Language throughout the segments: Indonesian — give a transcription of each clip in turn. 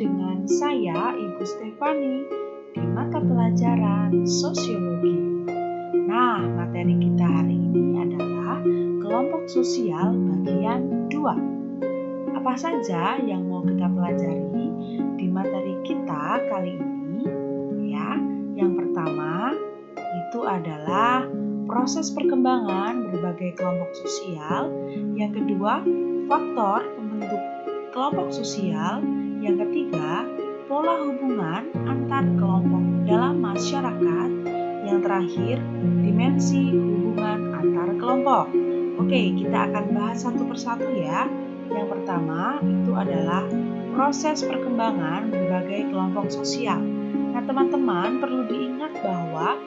dengan saya, Ibu Stefani, di mata pelajaran Sosiologi. Nah, materi kita hari ini adalah kelompok sosial bagian 2. Apa saja yang mau kita pelajari di materi kita kali ini? Ya, yang pertama itu adalah proses perkembangan berbagai kelompok sosial. Yang kedua, faktor pembentuk kelompok sosial. Yang ketiga, pola hubungan antar kelompok dalam masyarakat. Yang terakhir, dimensi hubungan antar kelompok. Oke, kita akan bahas satu persatu ya. Yang pertama itu adalah proses perkembangan berbagai kelompok sosial. Nah, teman-teman perlu diingat bahwa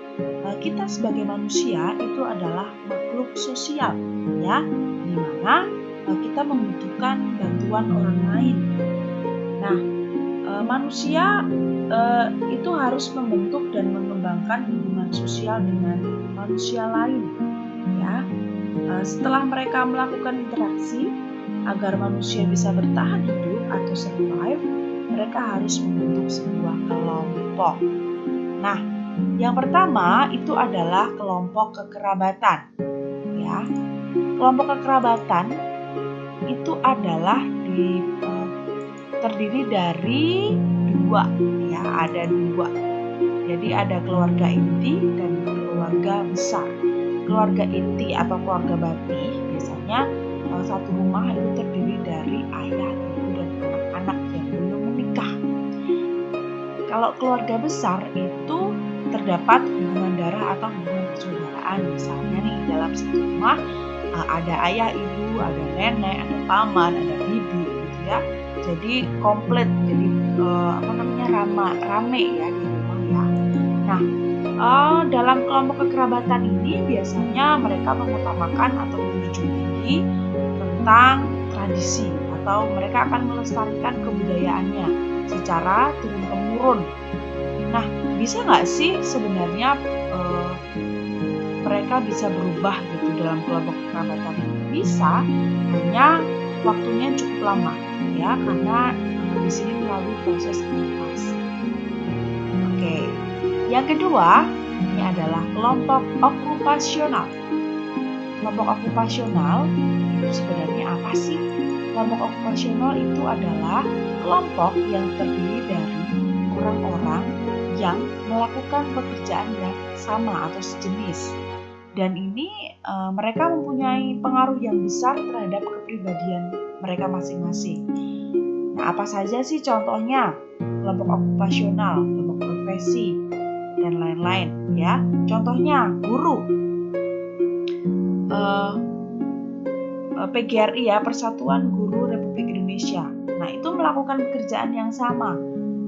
kita sebagai manusia itu adalah makhluk sosial, ya, di mana kita membutuhkan bantuan orang lain. Nah, manusia itu harus membentuk dan mengembangkan hubungan sosial dengan manusia lain, ya. Setelah mereka melakukan interaksi agar manusia bisa bertahan hidup atau survive, mereka harus membentuk sebuah kelompok. Nah, yang pertama itu adalah kelompok kekerabatan. Ya, kelompok kekerabatan itu adalah terdiri dari dua, ya, ada dua. Jadi ada keluarga inti dan keluarga besar. Keluarga inti atau keluarga bati biasanya satu rumah itu terdiri dari ayah, ibu, dan anak-anak yang belum menikah. Kalau keluarga besar itu terdapat hubungan darah atau hubungan persaudaraan. Misalnya nih dalam satu rumah ada ayah, ibu, ada nenek, ada paman, ada bibi, gitu ya. Jadi komplit, jadi rame ya di rumah ya. Nah, dalam kelompok kekerabatan ini biasanya mereka mengutamakan atau menjunjung tinggi tentang tradisi atau mereka akan melestarikan kebudayaannya secara turun-temurun. Nah, bisa nggak sih sebenarnya mereka bisa berubah gitu dalam kelompok kekerabatan ini? Bisa, hanya waktunya cukup lama ya, karena di sini melalui proses adaptasi. Oke, yang kedua ini adalah kelompok okupasional. Kelompok okupasional itu sebenarnya apa sih? Kelompok okupasional itu adalah kelompok yang terdiri dari orang-orang yang melakukan pekerjaan yang sama atau sejenis. Dan ini mereka mempunyai pengaruh yang besar terhadap kepribadian mereka masing-masing. Nah, apa saja sih contohnya kelompok okupasional, kelompok profesi, dan lain-lain ya. Contohnya guru, PGRI ya, Persatuan Guru Republik Indonesia. Nah, itu melakukan pekerjaan yang sama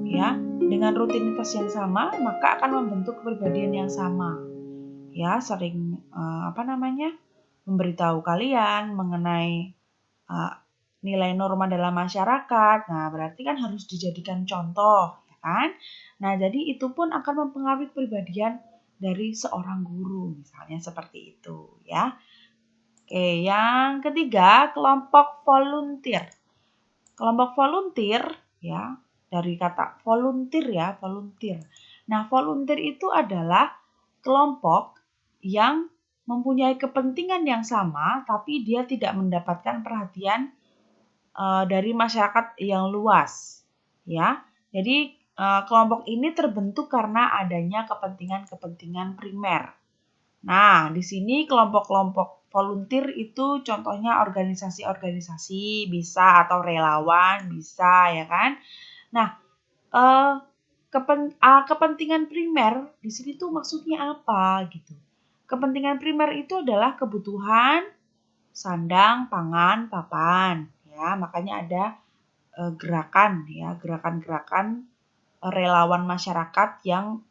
ya, dengan rutinitas yang sama, maka akan membentuk kepribadian yang sama. Ya, sering memberitahu kalian mengenai nilai norma dalam masyarakat. Nah, berarti kan harus dijadikan contoh, ya kan? Nah, jadi itu pun akan mempengaruhi kepribadian dari seorang guru, misalnya seperti itu, ya. Oke, yang ketiga, kelompok volunteer. Kelompok volunteer, ya, dari kata volunteer ya, volunteer. Nah, volunteer itu adalah kelompok yang mempunyai kepentingan yang sama, tapi dia tidak mendapatkan perhatian dari masyarakat yang luas, ya. Jadi kelompok ini terbentuk karena adanya kepentingan-kepentingan primer. Nah, di sini kelompok-kelompok volunteer itu contohnya organisasi-organisasi bisa atau relawan bisa, ya kan. Nah, kepentingan primer di sini tuh maksudnya apa gitu. Kepentingan primer itu adalah kebutuhan sandang, pangan, papan, ya. Makanya ada gerakan ya, gerakan-gerakan relawan masyarakat yang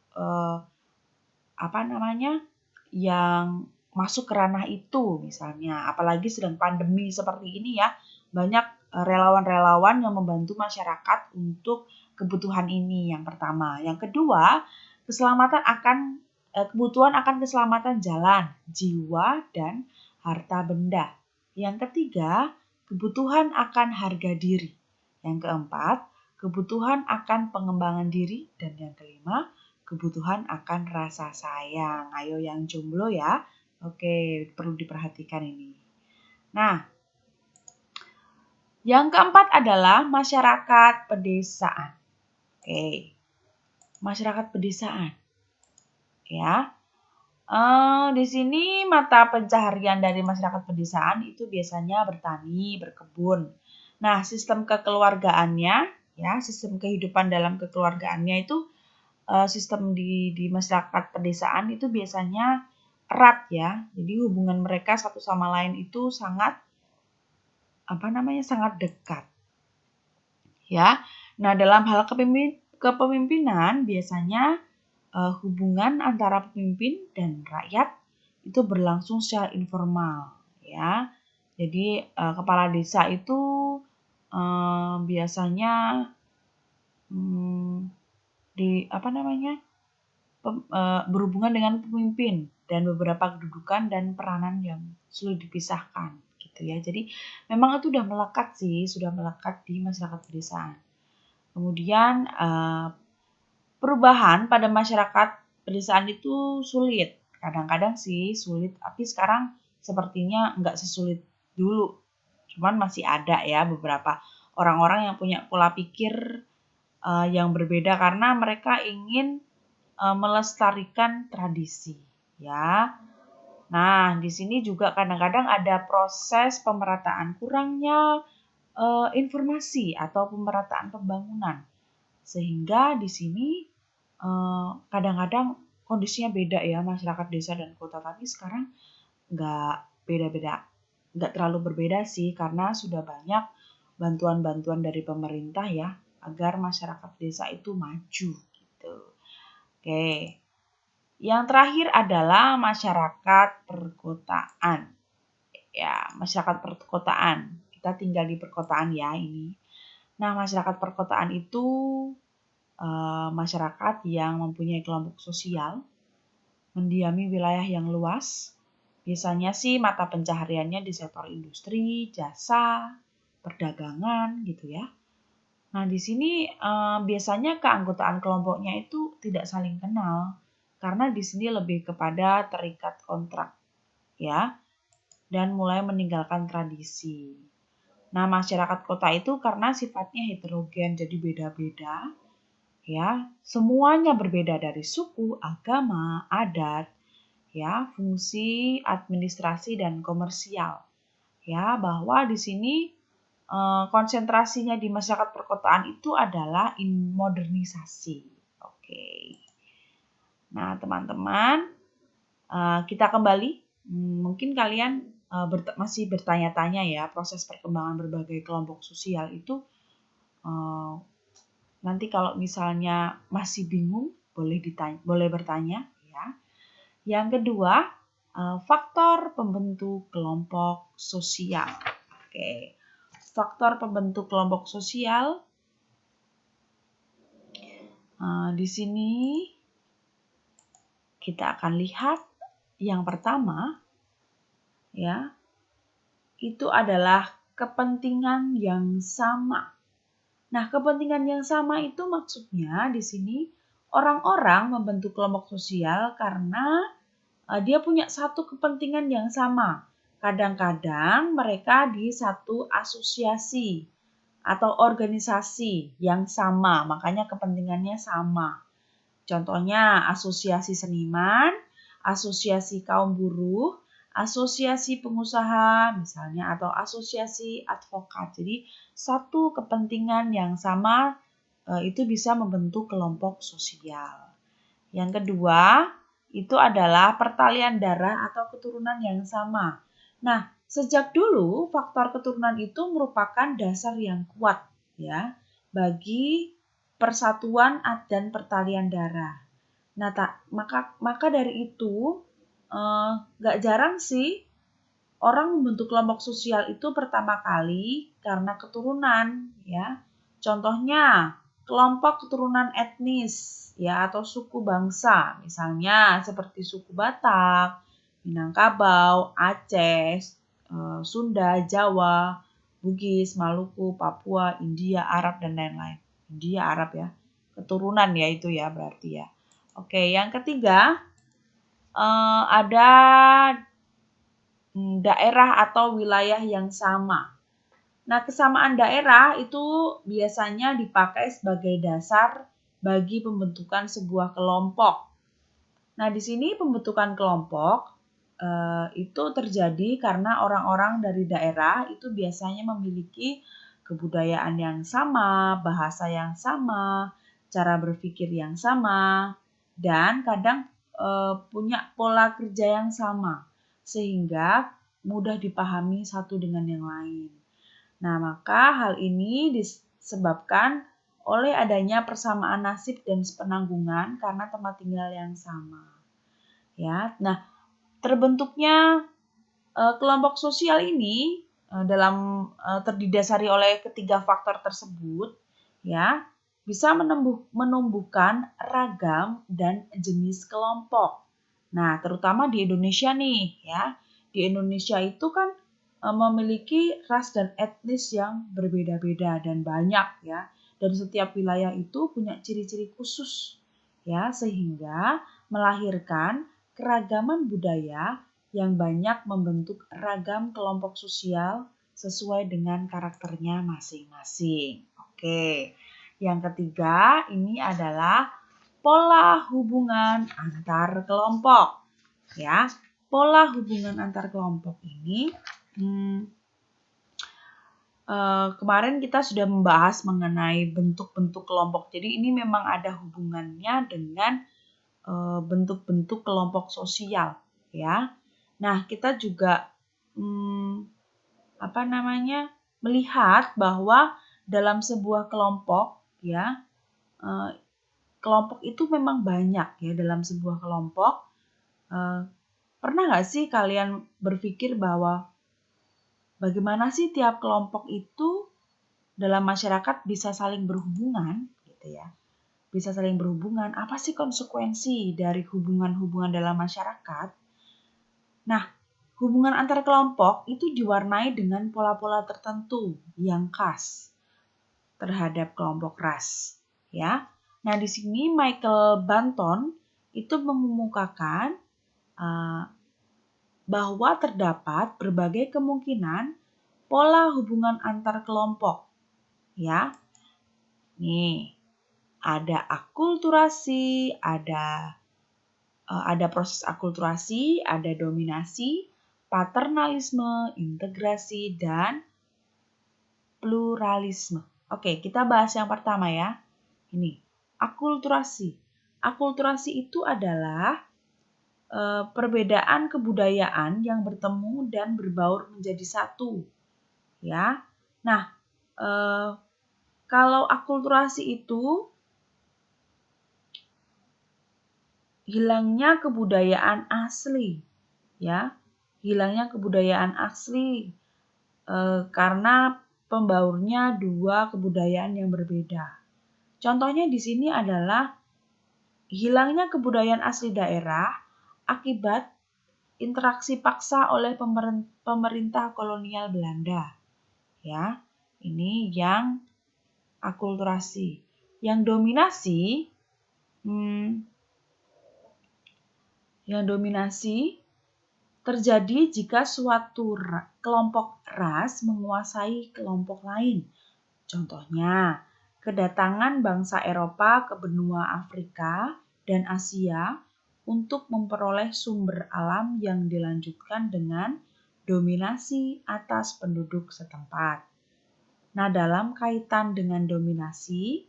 yang masuk ke ranah itu misalnya. Apalagi sedang pandemi seperti ini ya, banyak relawan-relawan yang membantu masyarakat untuk kebutuhan ini yang pertama. Yang kedua, kebutuhan akan keselamatan jalan, jiwa, dan harta benda. Yang ketiga, kebutuhan akan harga diri. Yang keempat, kebutuhan akan pengembangan diri, dan yang kelima, kebutuhan akan rasa sayang. Ayo yang jomblo ya. Oke, perlu diperhatikan ini. Nah, yang keempat adalah masyarakat pedesaan. Oke, masyarakat pedesaan. Ya, di sini mata pencaharian dari masyarakat pedesaan itu biasanya bertani, berkebun. Nah, sistem kekeluargaannya, ya, sistem kehidupan dalam kekeluargaannya itu sistem di masyarakat pedesaan itu biasanya erat ya. Jadi hubungan mereka satu sama lain itu sangat sangat dekat. Ya. Nah, dalam hal kepemimpinan biasanya hubungan antara pemimpin dan rakyat itu berlangsung secara informal ya. Jadi kepala desa itu biasanya berhubungan dengan pemimpin dan beberapa kedudukan dan peranan yang sulit dipisahkan gitu ya. Jadi memang itu sudah melekat di masyarakat pedesaan. Kemudian perubahan pada masyarakat pedesaan itu sulit. Kadang-kadang sih sulit, tapi sekarang sepertinya nggak sesulit dulu. Cuman masih ada ya beberapa orang-orang yang punya pola pikir yang berbeda karena mereka ingin melestarikan tradisi, ya. Nah, di sini juga kadang-kadang ada proses pemerataan kurangnya informasi atau pemerataan pembangunan, sehingga di sini kadang-kadang kondisinya beda ya masyarakat desa dan kota. Tapi sekarang nggak terlalu berbeda sih karena sudah banyak bantuan-bantuan dari pemerintah ya agar masyarakat desa itu maju gitu. Oke, yang terakhir adalah masyarakat perkotaan. Ya, masyarakat perkotaan. Kita tinggal di perkotaan ya ini. Nah, masyarakat perkotaan itu masyarakat yang mempunyai kelompok sosial, mendiami wilayah yang luas. Biasanya sih mata pencahariannya di sektor industri, jasa, perdagangan gitu ya. Nah, di sini biasanya keanggotaan kelompoknya itu tidak saling kenal karena di sini lebih kepada terikat kontrak ya dan mulai meninggalkan tradisi. Nah, masyarakat kota itu karena sifatnya heterogen jadi beda-beda ya. Semuanya berbeda dari suku, agama, adat, ya, fungsi administrasi dan komersial. Ya, bahwa di sini konsentrasinya di masyarakat perkotaan itu adalah modernisasi. Oke. Nah, teman-teman, kita kembali. Mungkin kalian masih bertanya-tanya ya, proses perkembangan berbagai kelompok sosial itu nanti kalau misalnya masih bingung, boleh bertanya ya. Yang kedua, faktor pembentuk kelompok sosial. Oke. Faktor pembentuk kelompok sosial di sini kita akan lihat yang pertama ya itu adalah kepentingan yang sama. Nah, kepentingan yang sama itu maksudnya di sini orang-orang membentuk kelompok sosial karena dia punya satu kepentingan yang sama. Kadang-kadang mereka di satu asosiasi atau organisasi yang sama, makanya kepentingannya sama. Contohnya asosiasi seniman, asosiasi kaum buruh, asosiasi pengusaha misalnya, atau asosiasi advokat. Jadi satu kepentingan yang sama itu bisa membentuk kelompok sosial. Yang kedua, itu adalah pertalian darah atau keturunan yang sama. Nah, sejak dulu faktor keturunan itu merupakan dasar yang kuat ya bagi persatuan dan pertalian darah. Nah, maka dari itu nggak jarang sih orang membentuk kelompok sosial itu pertama kali karena keturunan ya. Contohnya kelompok keturunan etnis ya atau suku bangsa, misalnya seperti suku Batak, Minangkabau, Aceh, Sunda, Jawa, Bugis, Maluku, Papua, India, Arab dan lain-lain. India, Arab ya. Keturunan ya itu ya berarti ya. Oke, yang ketiga ada daerah atau wilayah yang sama. Nah, kesamaan daerah itu biasanya dipakai sebagai dasar bagi pembentukan sebuah kelompok. Nah, di sini pembentukan kelompok itu terjadi karena orang-orang dari daerah itu biasanya memiliki kebudayaan yang sama, bahasa yang sama, cara berpikir yang sama, dan kadang punya pola kerja yang sama, sehingga mudah dipahami satu dengan yang lain. Nah, maka hal ini disebabkan oleh adanya persamaan nasib dan penanggungan karena tempat tinggal yang sama. Ya, nah terbentuknya kelompok sosial ini terdidasari oleh ketiga faktor tersebut, ya bisa menumbuhkan ragam dan jenis kelompok. Nah, terutama di Indonesia nih, ya di Indonesia itu kan memiliki ras dan etnis yang berbeda-beda dan banyak ya. Dan setiap wilayah itu punya ciri-ciri khusus ya, sehingga melahirkan keragaman budaya yang banyak membentuk ragam kelompok sosial sesuai dengan karakternya masing-masing. Oke. Yang ketiga, ini adalah pola hubungan antar kelompok. Ya, pola hubungan antar kelompok ini kemarin kita sudah membahas mengenai bentuk-bentuk kelompok. Jadi ini memang ada hubungannya dengan bentuk-bentuk kelompok sosial, ya. Nah, kita juga melihat bahwa dalam sebuah kelompok, ya, kelompok itu memang banyak ya dalam sebuah kelompok. Pernah nggak sih kalian berpikir bahwa bagaimana sih tiap kelompok itu dalam masyarakat bisa saling berhubungan, gitu ya? Bisa saling berhubungan. Apa sih konsekuensi dari hubungan-hubungan dalam masyarakat? Nah, hubungan antar kelompok itu diwarnai dengan pola-pola tertentu yang khas terhadap kelompok ras, ya. Nah, di sini Michael Banton itu mengemukakan bahwa terdapat berbagai kemungkinan pola hubungan antar kelompok, ya. Nih, ada akulturasi, ada proses akulturasi, ada dominasi, paternalisme, integrasi, dan pluralisme. Oke, kita bahas yang pertama ya. Ini, akulturasi. Akulturasi itu adalah perbedaan kebudayaan yang bertemu dan berbaur menjadi satu. Ya. Nah, kalau akulturasi itu hilangnya kebudayaan asli, ya, hilangnya kebudayaan asli karena pembaurnya dua kebudayaan yang berbeda. Contohnya di sini adalah hilangnya kebudayaan asli daerah akibat interaksi paksa oleh pemerintah kolonial Belanda. Ya, ini yang akulturasi. Yang dominasi terjadi jika suatu kelompok ras menguasai kelompok lain. Contohnya, kedatangan bangsa Eropa ke benua Afrika dan Asia untuk memperoleh sumber alam yang dilanjutkan dengan dominasi atas penduduk setempat. Nah, dalam kaitan dengan dominasi,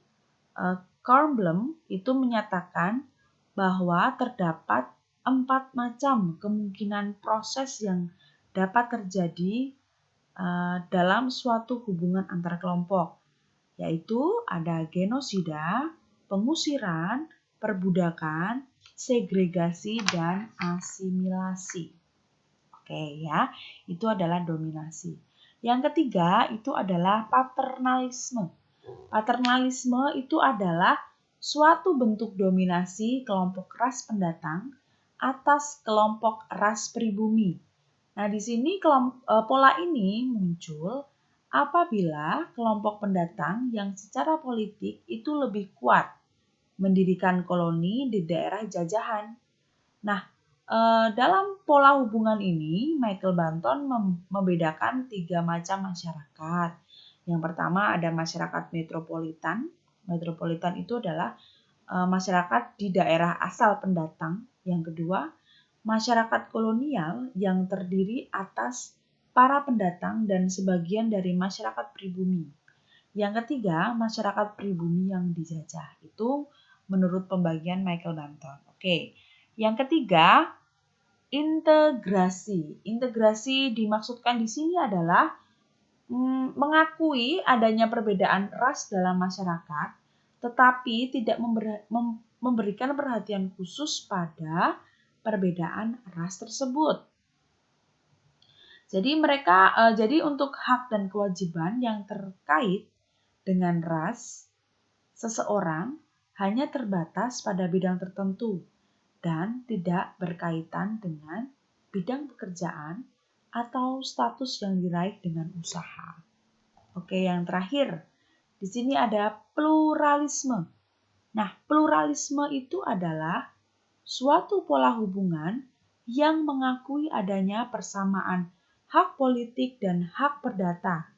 Kornblum itu menyatakan bahwa terdapat 4 macam kemungkinan proses yang dapat terjadi dalam suatu hubungan antar kelompok, yaitu ada genosida, pengusiran, perbudakan, segregasi, dan asimilasi. Oke ya, itu adalah dominasi. Yang ketiga itu adalah paternalisme. Paternalisme itu adalah suatu bentuk dominasi kelompok ras pendatang atas kelompok ras pribumi. Nah, di sini pola ini muncul apabila kelompok pendatang yang secara politik itu lebih kuat mendirikan koloni di daerah jajahan. Nah, dalam pola hubungan ini, Michael Banton membedakan 3 macam masyarakat. Yang pertama ada masyarakat metropolitan. Metropolitan itu adalah masyarakat di daerah asal pendatang. Yang kedua, masyarakat kolonial yang terdiri atas para pendatang dan sebagian dari masyarakat pribumi. Yang ketiga, masyarakat pribumi yang dijajah. Itu menurut pembagian Michael Banton. Oke. Yang ketiga, integrasi. Integrasi dimaksudkan di sini adalah mengakui adanya perbedaan ras dalam masyarakat, tetapi tidak memberikan perhatian khusus pada perbedaan ras tersebut. Jadi untuk hak dan kewajiban yang terkait dengan ras seseorang hanya terbatas pada bidang tertentu dan tidak berkaitan dengan bidang pekerjaan atau status yang diraih dengan usaha. Oke, yang terakhir, di sini ada pluralisme. Nah, pluralisme itu adalah suatu pola hubungan yang mengakui adanya persamaan hak politik dan hak perdata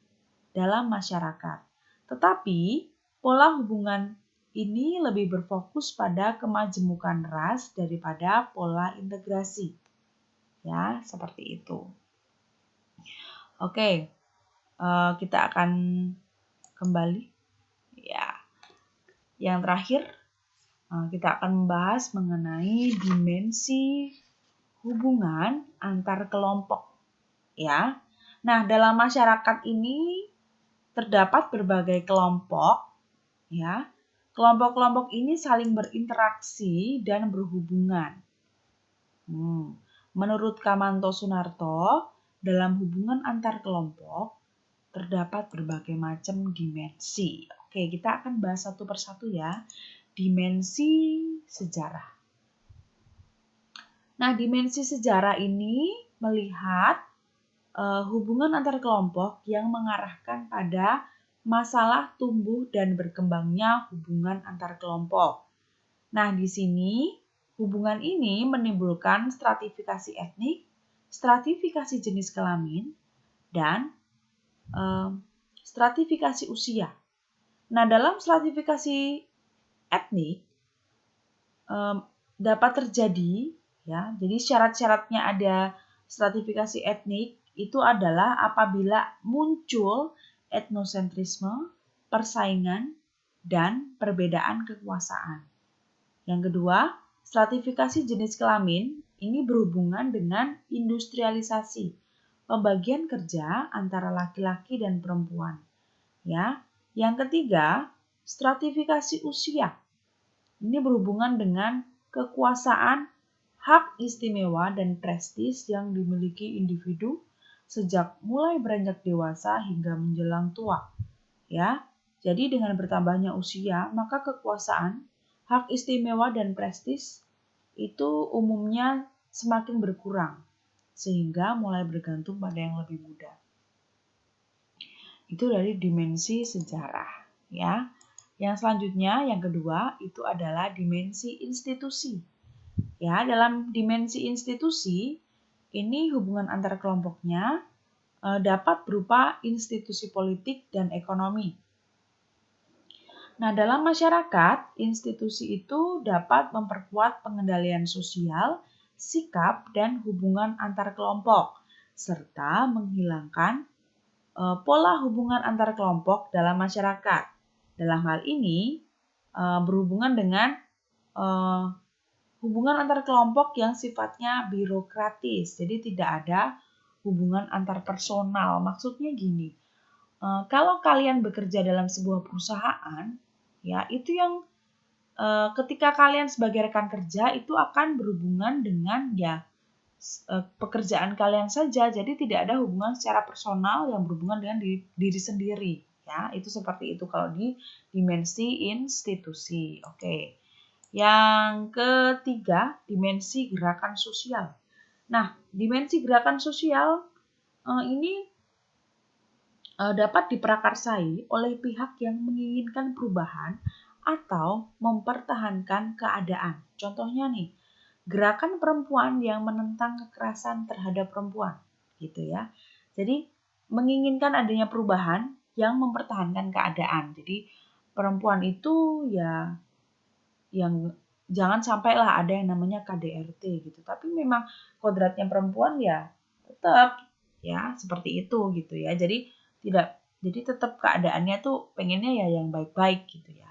dalam masyarakat. Tetapi, pola hubungan ini lebih berfokus pada kemajemukan ras daripada pola integrasi. Ya, seperti itu. Oke, kita akan kembali. Ya, yang terakhir, kita akan membahas mengenai dimensi hubungan antar kelompok. Ya, nah dalam masyarakat ini terdapat berbagai kelompok. Ya, kelompok-kelompok ini saling berinteraksi dan berhubungan. Menurut Kamanto Sunarto, dalam hubungan antar kelompok terdapat berbagai macam dimensi. Oke, kita akan bahas satu persatu ya. Dimensi sejarah. Nah, dimensi sejarah ini melihat hubungan antar kelompok yang mengarahkan pada masalah tumbuh dan berkembangnya hubungan antar kelompok. Nah, di sini hubungan ini menimbulkan stratifikasi etnik, stratifikasi jenis kelamin, dan stratifikasi usia. Nah, dalam stratifikasi etnik dapat terjadi, ya. Jadi syarat-syaratnya ada stratifikasi etnik itu adalah apabila muncul etnosentrisme, persaingan, dan perbedaan kekuasaan. Yang kedua, stratifikasi jenis kelamin ini berhubungan dengan industrialisasi, pembagian kerja antara laki-laki dan perempuan. Ya. Yang ketiga, stratifikasi usia. Ini berhubungan dengan kekuasaan, hak istimewa dan prestis yang dimiliki individu sejak mulai beranjak dewasa hingga menjelang tua. Ya. Jadi dengan bertambahnya usia, maka kekuasaan, hak istimewa dan prestis itu umumnya semakin berkurang sehingga mulai bergantung pada yang lebih muda. Itu dari dimensi sejarah, ya. Yang selanjutnya, yang kedua, itu adalah dimensi institusi. Ya, dalam dimensi institusi, ini hubungan antar kelompoknya dapat berupa institusi politik dan ekonomi. Nah, dalam masyarakat, institusi itu dapat memperkuat pengendalian sosial, sikap, dan hubungan antar kelompok, serta menghilangkan pola hubungan antar kelompok dalam masyarakat. Dalam hal ini berhubungan dengan hubungan antar kelompok yang sifatnya birokratis, jadi tidak ada hubungan antar personal. Maksudnya gini, kalau kalian bekerja dalam sebuah perusahaan, ya itu yang ketika kalian sebagai rekan kerja itu akan berhubungan dengan ya pekerjaan kalian saja, jadi tidak ada hubungan secara personal yang berhubungan dengan diri sendiri. Ya, itu seperti itu kalau di dimensi institusi. Oke. Yang ketiga, dimensi gerakan sosial. Nah, dimensi gerakan sosial ini dapat diprakarsai oleh pihak yang menginginkan perubahan atau mempertahankan keadaan. Contohnya nih, gerakan perempuan yang menentang kekerasan terhadap perempuan, gitu ya. Jadi menginginkan adanya perubahan yang mempertahankan keadaan. Jadi perempuan itu ya yang jangan sampailah ada yang namanya KDRT gitu. Tapi memang kodratnya perempuan ya tetap ya seperti itu gitu ya. Jadi tetap keadaannya tuh pengennya ya yang baik-baik gitu ya.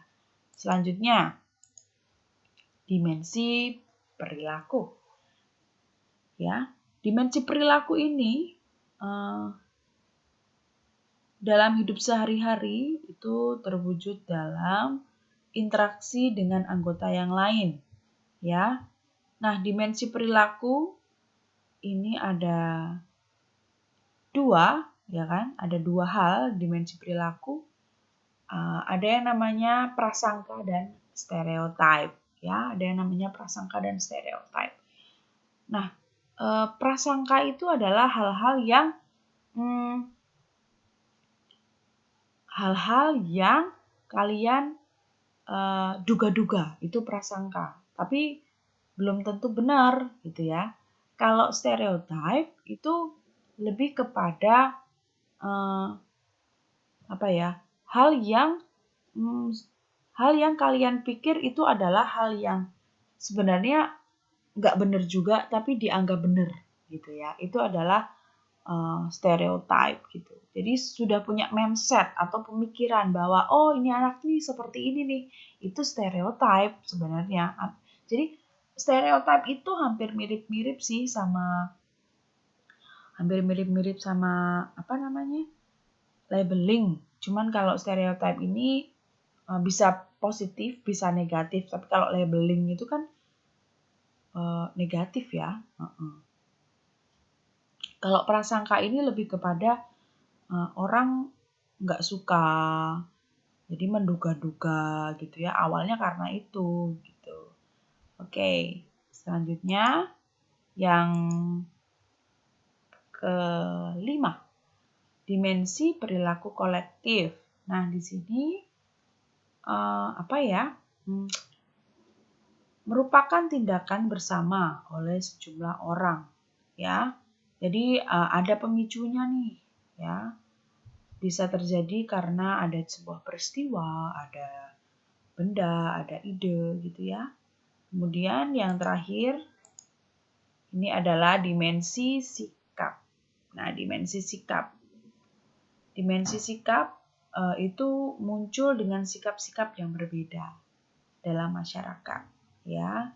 Selanjutnya dimensi perilaku. Ya, dimensi perilaku ini dalam hidup sehari-hari itu terwujud dalam interaksi dengan anggota yang lain, ya. Nah, dimensi perilaku ini ada dua, ya kan? Ada dua hal dimensi perilaku. Ada yang namanya prasangka dan stereotype, ya. Ada yang namanya prasangka dan stereotype. Nah, prasangka itu adalah hal-hal yang kalian duga-duga, itu prasangka. Tapi belum tentu benar gitu ya. Kalau stereotype itu lebih kepada hal yang kalian pikir itu adalah hal yang sebenarnya nggak benar juga tapi dianggap benar gitu ya. Itu adalah stereotype gitu. Jadi sudah punya mindset atau pemikiran bahwa oh ini anak nih seperti ini nih. Itu stereotype sebenarnya. Jadi stereotype itu hampir mirip-mirip sama apa namanya? Labeling. Cuman kalau stereotype ini bisa positif, bisa negatif. Tapi kalau labeling itu kan negatif ya. Kalau prasangka ini lebih kepada orang nggak suka, jadi menduga-duga gitu ya. Awalnya karena itu gitu. Oke, selanjutnya yang kelima, dimensi perilaku kolektif. Nah, di sini merupakan tindakan bersama oleh sejumlah orang, ya. Jadi ada pemicunya nih, ya. Bisa terjadi karena ada sebuah peristiwa, ada benda, ada ide gitu ya. Kemudian yang terakhir ini adalah dimensi sikap. Nah, dimensi sikap. Dimensi sikap itu muncul dengan sikap-sikap yang berbeda dalam masyarakat, ya.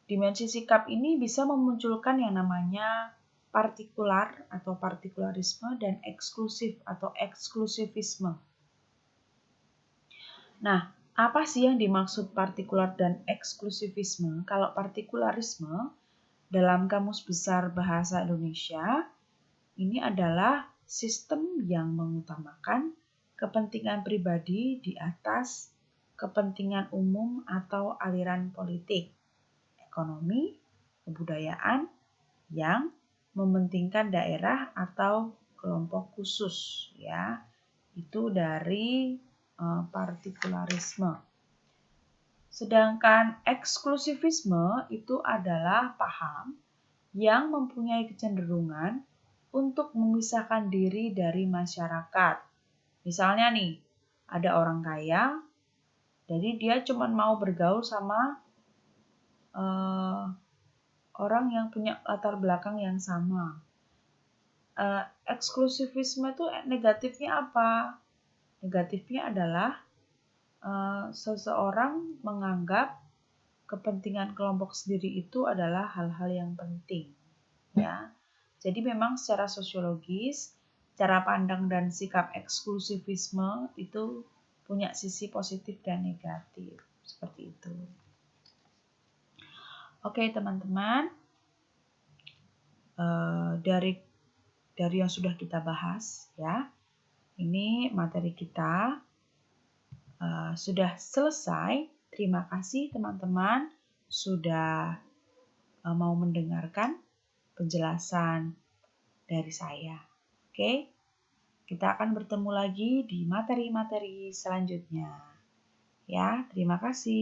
Dimensi sikap ini bisa memunculkan yang namanya partikular atau partikularisme dan eksklusif atau eksklusivisme. Nah, apa sih yang dimaksud partikular dan eksklusivisme? Kalau partikularisme dalam Kamus Besar Bahasa Indonesia ini adalah sistem yang mengutamakan kepentingan pribadi di atas kepentingan umum atau aliran politik, ekonomi, kebudayaan yang mementingkan daerah atau kelompok khusus, ya. Itu dari partikularisme. Sedangkan eksklusivisme itu adalah paham yang mempunyai kecenderungan untuk memisahkan diri dari masyarakat. Misalnya nih, ada orang kaya, jadi dia cuma mau bergaul sama orang yang punya latar belakang yang sama. Eksklusivisme itu negatifnya apa? Negatifnya adalah seseorang menganggap kepentingan kelompok sendiri itu adalah hal-hal yang penting, ya. Jadi memang secara sosiologis, cara pandang dan sikap eksklusivisme itu punya sisi positif dan negatif, seperti itu. Oke, teman-teman, dari yang sudah kita bahas, ya, ini materi kita sudah selesai. Terima kasih teman-teman sudah mau mendengarkan penjelasan dari saya. Oke, kita akan bertemu lagi di materi-materi selanjutnya. Ya, terima kasih.